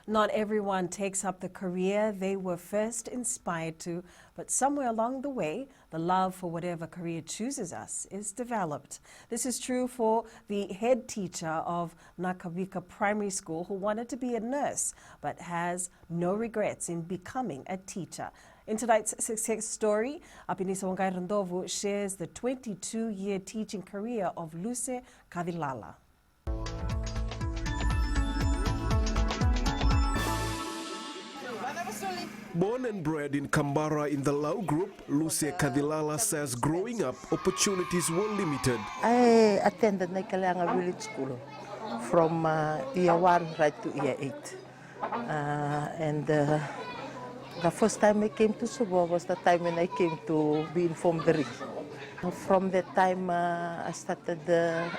Not everyone takes up the career they were first inspired to, but somewhere along the way, the love for whatever career chooses us is developed. This is true for the head teacher of Nakawika Primary School who wanted to be a nurse, but has no regrets in becoming a teacher. In tonight's success story, Apinisa Wangairandovu shares the 22-year teaching career of Luce Kadilala. Born and bred in Canberra in the Lau group, Luce Kadilala says growing up, opportunities were limited. I attended Naikalanga Village School from year 1 right to year 8. The first time I came to Subo was the time when I came to be informed. From that time I started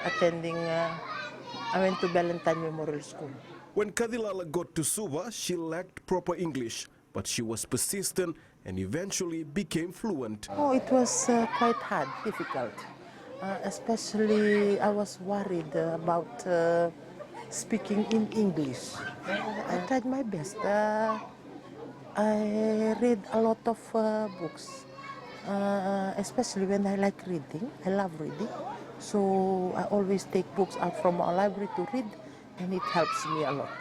attending, I went to Valentine Memorial School. When Kadilala got to Suba, she lacked proper English, but she was persistent and eventually became fluent. Oh, it was quite hard, difficult. Especially I was worried about speaking in English. I tried my best. I read a lot of books, especially when I like reading. I love reading. So I always take books out from our library to read, and it helps me a lot.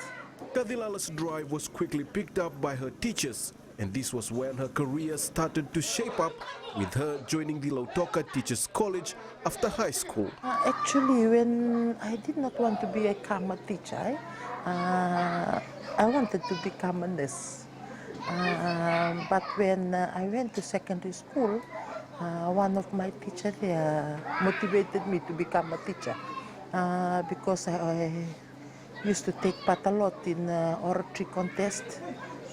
Kadilala's drive was quickly picked up by her teachers, and this was when her career started to shape up, with her joining the Lautoka Teachers College after high school. Actually, when I did not want to become a teacher, I wanted to become a nurse. But when I went to secondary school, one of my teachers there motivated me to become a teacher because I used to take part a lot in oratory contest.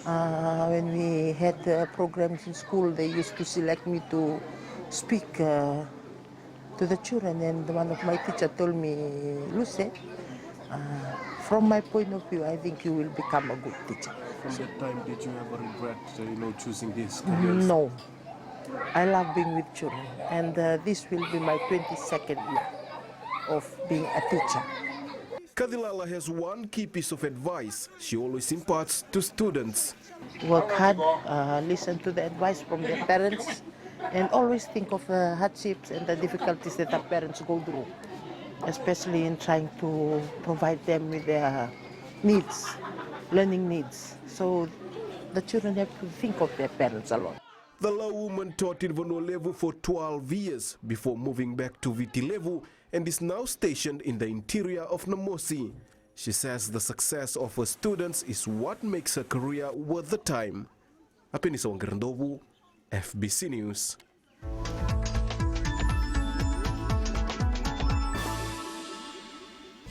When we had programs in school, they used to select me to speak to the children, and one of my teachers told me, Luce, from my point of view, I think you will become a good teacher. From that time, did you ever regret, choosing this career? No. I love being with children, and this will be my 22nd year of being a teacher. Kadilala has one key piece of advice she always imparts to students. Work hard, listen to the advice from their parents, and always think of the hardships and the difficulties that our parents go through, especially in trying to provide them with their needs, learning needs. So the children have to think of their parents a lot. The Lau woman taught in Vanuatu for 12 years before moving back to Vitilevu and is now stationed in the interior of Namosi. She says the success of her students is what makes her career worth the time. Apinisa Wangairandovu, FBC News.